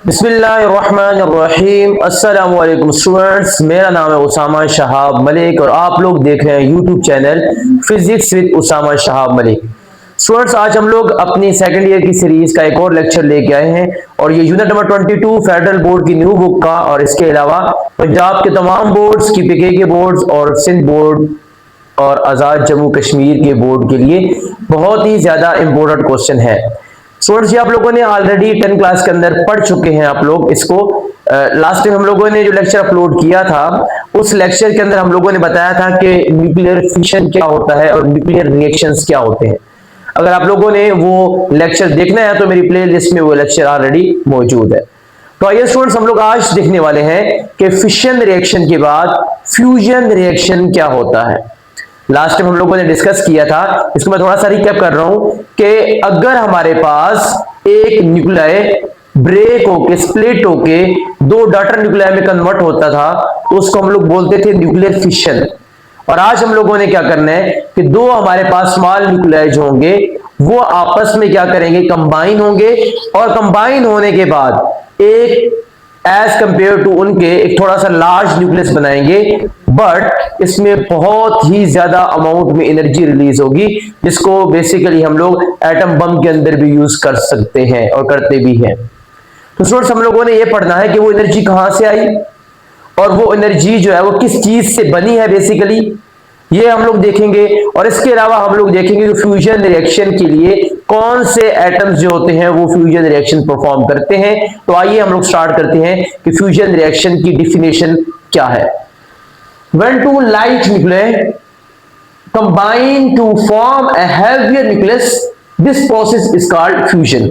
बिस्मिल्लाहिर्रहमानिर्रहीम। अस्सलामु अलैकुम स्टूडेंट्स, मेरा नाम है उसामा शहाब मलिक और आप लोग देख रहे हैं YouTube channel physics with Usama Shahab Malik. Students, आज हम लोग अपनी सेकंड ईयर की सीरीज का एक और लेक्चर लेके आए हैं और ये यूनिट नंबर 22 फेडरल बोर्ड की न्यू बुक का और इसके अलावा पंजाब के तमाम बोर्ड्स की पीके के बोर्ड्स और सिंध बोर्ड और आज़ाद जम्मू कश्मीर के बोर्ड के लिए बहुत ही ज्यादा इंपॉर्टेंट क्वेश्चन है। स्टूडेंट्स, ये आप लोगों ने ऑलरेडी 10 क्लास के अंदर पढ़ चुके हैं आप लोग इसको। लास्ट टाइम हम लोगों ने जो लेक्चर अपलोड किया था उस लेक्चर के अंदर हम लोगों ने बताया था कि न्यूक्लियर फिशन क्या होता है और न्यूक्लियर रिएक्शंस क्या होते हैं। अगर आप लोगों ने वो लेक्चर देखना है तो मेरी प्ले लिस्ट में वो लेक्चर ऑलरेडी मौजूद है। तो आइए स्टूडेंट्स, हम लोग आज देखने वाले हैं कि फिशन रिएक्शन के बाद फ्यूजन रिएक्शन क्या होता है। लास्ट टाइम हम लोगों ने डिस्कस किया था, इसको मैं थोड़ा सा रिकैप कर रहा हूं कि अगर हमारे पास एक न्यूक्लियाई ब्रेक होके स्प्लिट होके दो डॉटर न्यूक्लियाई में कन्वर्ट होता था तो उसको हम लोग बोलते थे न्यूक्लियर फिशन। और आज हम लोगों ने क्या करना है कि दो हमारे पास स्मॉल न्यूक्लियाई जो होंगे वो आपस में क्या करेंगे, कंबाइन होंगे और कंबाइन होने के बाद एक एज कंपेयर टू उनके एक थोड़ा सा लार्ज न्यूक्लियस बनाएंगे, बट इसमें बहुत ही ज्यादा अमाउंट में एनर्जी रिलीज होगी जिसको बेसिकली हम लोग एटम बम के अंदर भी यूज कर सकते हैं और करते भी हैं। तो स्टूडेंट्स, हम लोगों ने ये पढ़ना है कि वो एनर्जी कहां से आई और वो एनर्जी जो है वो किस चीज से बनी है बेसिकली, ये हम लोग देखेंगे। और इसके अलावा हम लोग देखेंगे कि फ्यूजन रिएक्शन के लिए कौन से एटम्स जो होते हैं वो फ्यूजन रिएक्शन परफॉर्म करते हैं। तो आइए हम लोग स्टार्ट करते हैं कि फ्यूजन रिएक्शन की डिफिनेशन क्या है। When two light nuclei combine to form a heavier nucleus, this process is called fusion.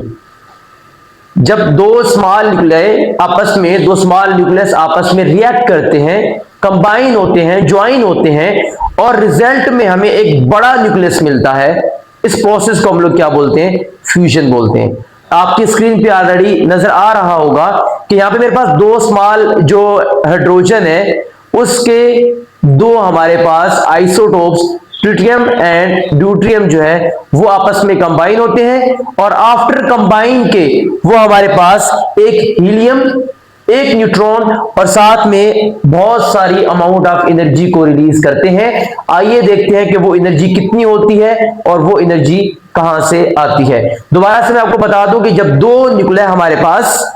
जब दो स्मॉल न्यूक्लियाई आपस में दो स्मॉल न्यूक्लियस आपस में रिएक्ट करते हैं, कंबाइन होते हैं, ज्वाइन होते हैं और रिजल्ट में हमें एक बड़ा न्यूक्लियस मिलता है, इस प्रोसेस को हम लोग क्या बोलते हैं, फ्यूजन बोलते हैं। आपकी स्क्रीन पे ऑलरेडी नजर आ रहा होगा कि यहाँ पे मेरे पास दो स्मॉल जो हाइड्रोजन है उसके दो हमारे पास आइसोटोप्स ट्रिटियम एंड ड्यूट्रियम जो है वो आपस में कंबाइन होते हैं और आफ्टर कंबाइन के वो हमारे पास एक हीलियम, एक न्यूट्रॉन और साथ में बहुत सारी अमाउंट ऑफ एनर्जी को रिलीज करते हैं। आइए देखते हैं कि वो एनर्जी कितनी होती है और वो एनर्जी कहां से आती है। दोबारा से मैं आपको बता दूं कि जब दो न्यूक्लियाई हमारे पास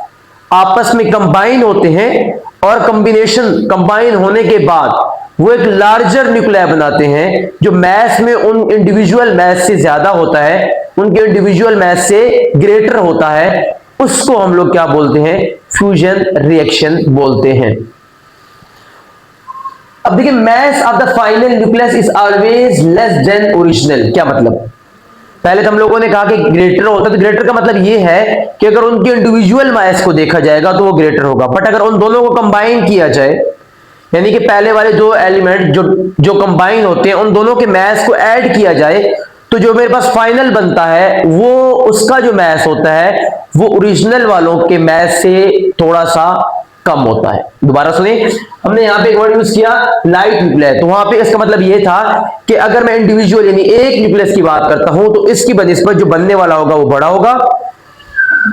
आपस में कंबाइन होते हैं और कॉम्बिनेशन कंबाइन होने के बाद वो एक लार्जर न्यूक्लियाई बनाते हैं जो मैस में उन इंडिविजुअल मैस से ज्यादा होता है, उनके इंडिविजुअल मैस से ग्रेटर होता है, उसको हम लोग क्या बोलते हैं, फ्यूजन रिएक्शन बोलते हैं। अब देखिए, mass of the final nucleus is always less than original. क्या मतलब, पहले तो हम लोगों ने कहा कि ग्रेटर होता है, तो ग्रेटर का मतलब ये है कि अगर उनके इंडिविजुअल मैस को देखा जाएगा तो वो ग्रेटर होगा, बट अगर उन दोनों को कंबाइन किया जाए, यानी कि पहले वाले दो एलिमेंट जो कंबाइन होते हैं उन दोनों के मैस को ऐड किया जाए तो जो मेरे पास फाइनल बनता है वो उसका जो मैस होता है वो ओरिजिनल वालों के मैस से थोड़ा सा कम होता है। दोबारा सुनिए, हमने यहाँ पे एक वर्ड यूज किया लाइट न्यूक्लियाई, तो वहां पे इसका मतलब ये था कि अगर मैं इंडिविजुअल यानी एक न्यूक्लियस की बात करता हूं तो इसकी बनिस्बत जो बनने वाला होगा वो बड़ा होगा।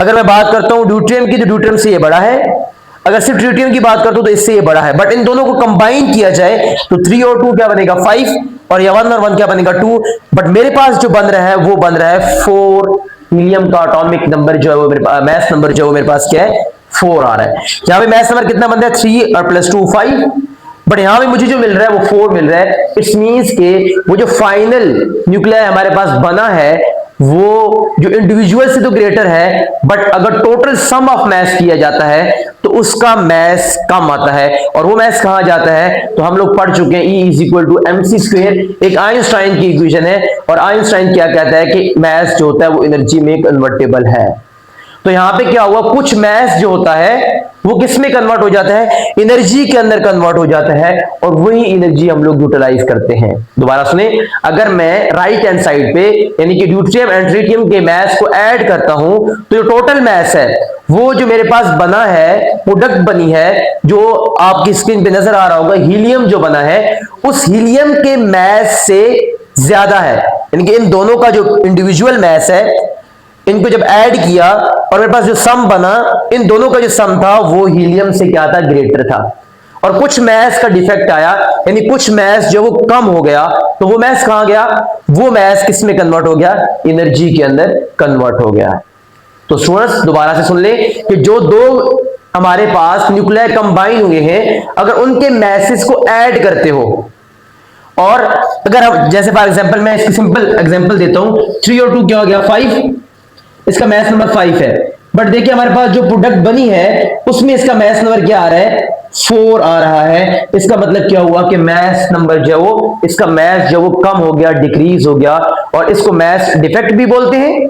अगर मैं बात करता हूं ड्यूट्रियम की तो ड्यूट्रियम से ये बड़ा है, अगर सिर्फ ट्रिटियम की बात करता हूं तो इससे ये बड़ा है, बट इन दोनों को कंबाइन किया जाए तो 3 और 2 क्या बनेगा 5 और ये 1 और 1 क्या बनेगा 2, बट मेरे पास जो बन रहा है वो बन रहा है 4 हीलियम का एटॉमिक नंबर जो है वो मेरे पास मैस नंबर जो है मेरे पास क्या है 4 आ रहा है। यहां पे मैस नंबर कितना बन रहा है 3 और +2 5, बट यहां पे मुझे जो मिल रहा है वो 4 मिल रहा है। इट्स मींस के वो जो फाइनल न्यूक्लियाई हमारे पास बना है वो जो इंडिविजुअल से तो ग्रेटर है, बट अगर टोटल सम ऑफ मैस किया जाता है तो उसका मैस कम आता है। और वो मैस कहां जाता है तो हम लोग पढ़ चुके हैं E = mc², एक आइंस्टाइन की इक्वेशन है और आइंस्टाइन क्या कहता है कि मैस जो होता है वो एनर्जी में कन्वर्टेबल है। तो यहां पे क्या हुआ, कुछ मैस जो होता है वो किस में कन्वर्ट हो जाता है, एनर्जी के अंदर कन्वर्ट हो जाता है, और वही एनर्जी हम लोग यूटिलाइज करते हैं। दोबारा सुने, अगर मैं राइट हैंड साइड पे यानी कि ड्यूटेरियम एंड ट्रिटियम के मैस को ऐड करता हूं, तो जो टोटल मैस है वो जो मेरे पास बना है, प्रोडक्ट बनी है, जो आपकी स्क्रीन पे नजर आ रहा होगा, हीलियम जो बना है, उस हीलियम के मैस से ज्यादा है। यानी कि इन दोनों का जो इंडिविजुअल मैस है, इनको जब ऐड किया और मेरे पास जो सम बना, इन दोनों का जो सम था वो हीलियम से क्या था, ग्रेटर था। और कुछ मैस का डिफेक्ट आया, यानी कुछ मैस जो वो कम हो गया, तो वो मैस कहां गया, वो मैस किस में कन्वर्ट हो गया, एनर्जी के अंदर कन्वर्ट हो गया। तो स्टूडेंट्स दोबारा से सुन ले कि जो दो हमारे पास न्यूक्लियर कंबाइन हुए हैं, अगर उनके मैसेज को ऐड करते हो, और अगर हम जैसे फॉर एग्जांपल मैं इसकी सिंपल एग्जांपल देता हूं, 3 और 2 क्या हो गया, 5, इसका मैथ नंबर 5 है। बट देखिए हमारे पास जो प्रोडक्ट बनी है उसमें इसका मैथ नंबर क्या आ रहा है, 4 आ रहा है। इसका मतलब क्या हुआ कि मैथ नंबर जो वो, इसका मैथ जो वो कम हो गया, डिक्रीज हो गया, और इसको मैथ डिफेक्ट भी बोलते हैं,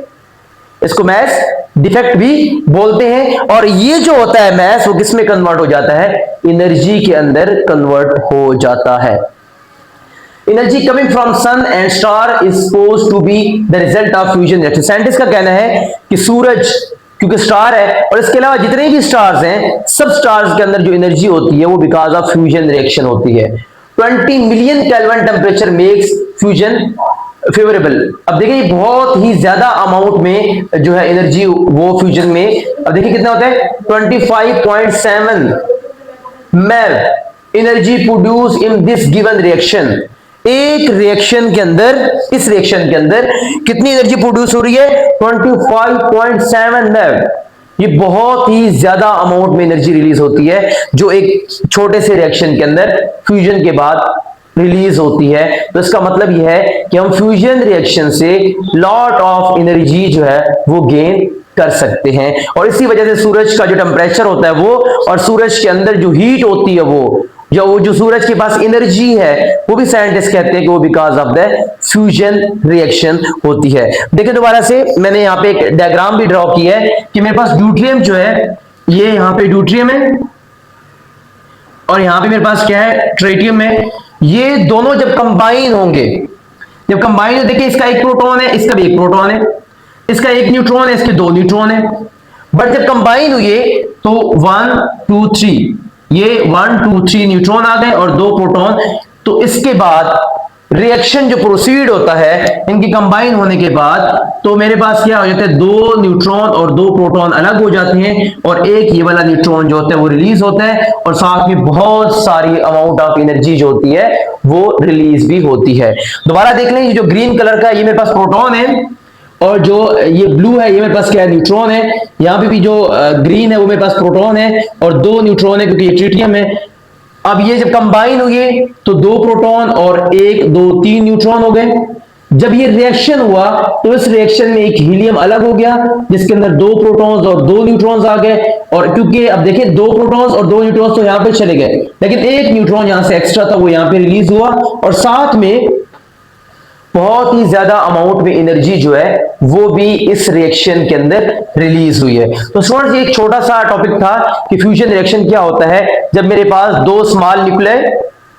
इसको मैथ डिफेक्ट भी बोलते हैं। और ये जो होता है मैथ, वो किस में कन्वर्ट हो जाता है, एनर्जी के अंदर कन्वर्ट हो जाता है। Energy coming from sun and star is supposed to be the result of fusion reaction. Scientist का कहना है कि सूरज क्योंकि स्टार है, और इसके अलावा जितने भी स्टार्स हैं, सब स्टार्स के अंदर जो एनर्जी होती है वो बिकॉज ऑफ फ्यूजन रिएक्शन होती है। 20 million kelvin temperature makes fusion favourable. अब देखिए बहुत ही ज्यादा अमाउंट में जो है एनर्जी वो फ्यूजन में, अब देखिए कितना होता है, 25.7 mail energy produce in this given reaction. एक रिएक्शन के अंदर, इस रिएक्शन के अंदर कितनी एनर्जी प्रोड्यूस हो रही है, 25.7 मेल। ये बहुत ही ज्यादा अमाउंट में एनर्जी रिलीज होती है जो एक छोटे से रिएक्शन के अंदर फ्यूजन के बाद रिलीज होती है। तो इसका मतलब यह है कि हम फ्यूजन रिएक्शन से लॉट ऑफ एनर्जी जो है वो गेन कर सकते हैं, और इसी वजह से सूरज का जो टेम्परेचर होता है वो, और सूरज के अंदर जो हीट होती है वो जो सूरज के पास एनर्जी है, वो भी साइंटिस्ट कहते हैं कि वो because of the fusion reaction होती है। देखिए दोबारा से मैंने यहाँ पे एक डायग्राम भी ड्रॉ किया है कि मेरे पास ड्यूटेरियम जो है, ये यहाँ पे ड्यूटेरियम है, और यहाँ पे मेरे पास क्या है, ट्रिटियम है। ये दोनों जब कंबाइन होंगे, जब कंबाइन, देखिए इसका एक प्रोटॉन है, इसका भी एक प्रोटॉन है, इसका एक न्यूट्रॉन है, इसके 2 न्यूट्रॉन है। बट जब कंबाइन हुए तो 1 2 3, ये 1 2 3 न्यूट्रॉन आ गए और 2 प्रोटॉन। तो इसके बाद रिएक्शन जो प्रोसीड होता है इनके कंबाइन होने के बाद, तो मेरे पास क्या हो जाता है, 2 न्यूट्रॉन और 2 प्रोटॉन अलग हो जाते हैं, और एक ये वाला न्यूट्रॉन जो होता है वो रिलीज होता है, और साथ में बहुत सारी अमाउंट ऑफ एनर्जी जो होती है वो रिलीज भी होती है। दोबारा देख लें, ये जो ग्रीन कलर का ये मेरे पास प्रोटॉन है, और जो ये ब्लू है ये मेरे पास क्या है, न्यूट्रॉन है। यहाँ पे भी जो ग्रीन है वो मेरे पास प्रोटॉन है, और 2 न्यूट्रॉन है क्योंकि ये ट्रिटियम है। अब ये जब कंबाइन हुए तो 2 प्रोटॉन और 1 2 3 न्यूट्रॉन हो गए। जब ये रिएक्शन हुआ तो इस रिएक्शन में एक हीलियम अलग हो गया जिसके अंदर 2 प्रोटॉन्स और 2 न्यूट्रॉन्स आ गए, और क्योंकि अब देखिए 2 प्रोटॉन्स और 2 न्यूट्रॉन्स तो यहाँ पे चले गए, लेकिन एक न्यूट्रॉन यहाँ से एक्स्ट्रा था वो यहाँ पे रिलीज हुआ, और साथ में बहुत ही ज्यादा अमाउंट में एनर्जी जो है वो भी इस रिएक्शन के अंदर रिलीज हुई है। तो स्टूडेंट्स ये एक छोटा सा टॉपिक था कि फ्यूजन रिएक्शन क्या होता है जब मेरे पास 2 स्मॉल न्यूक्लियर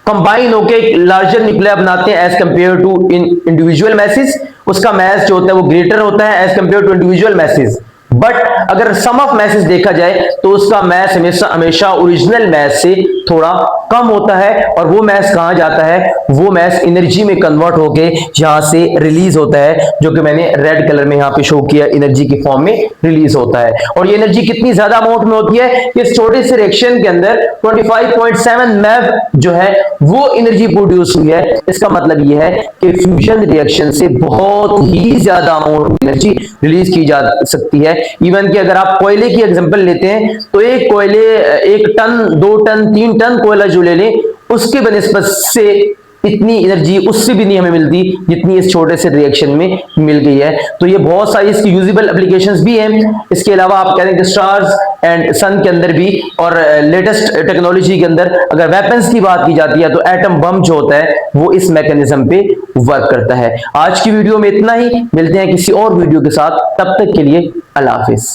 कंबाइन होकर एक लार्जर न्यूक्लियर बनाते हैं as compare to individual masses. उसका मैस जो होता है वो ग्रेटर होता है as compare to individual masses. But अगर सम ऑफ मैसेज देखा जाए तो उसका मैस हमेशा ओरिजिनल मैस से थोड़ा कम होता है, और वो मैस कहां जाता है, वो मैस एनर्जी में कन्वर्ट होके यहां से रिलीज होता है, जो कि मैंने रेड कलर में यहां पे शो किया, एनर्जी की फॉर्म में रिलीज होता है। और ये एनर्जी कितनी ज्यादा अमाउंट में होती है, इस छोटे से रिएक्शन के अंदर 25.7 मेव जो है वो एनर्जी प्रोड्यूस हुई है। इसका मतलब ये है कि फ्यूजन रिएक्शन से बहुत ही ज्यादा अमाउंट एनर्जी रिलीज की जा सकती है। इवन कि अगर आप कोयले की एग्जांपल लेते हैं तो एक कोयले 1 टन 2 टन 3 टन कोयला जो ले लें उसके बनिस्बत से इतनी एनर्जी उससे भी नहीं हमें मिलती जितनी इस छोटे से रिएक्शन में मिल गई है। तो ये बहुत सारी इसकी यूजेबल एप्लीकेशंस भी हैं। इसके अलावा आप कह रहे हैं कि स्टार्स एंड सन के अंदर भी, और लेटेस्ट टेक्नोलॉजी के अंदर अगर वेपन्स की बात की जाती है तो एटम बम जो होता है वो इस मैकेनिज्म पे वर्क करता है। आज की वीडियो में इतना ही, मिलते हैं किसी और वीडियो के साथ, तब तक के लिए अल्लाह हाफिज।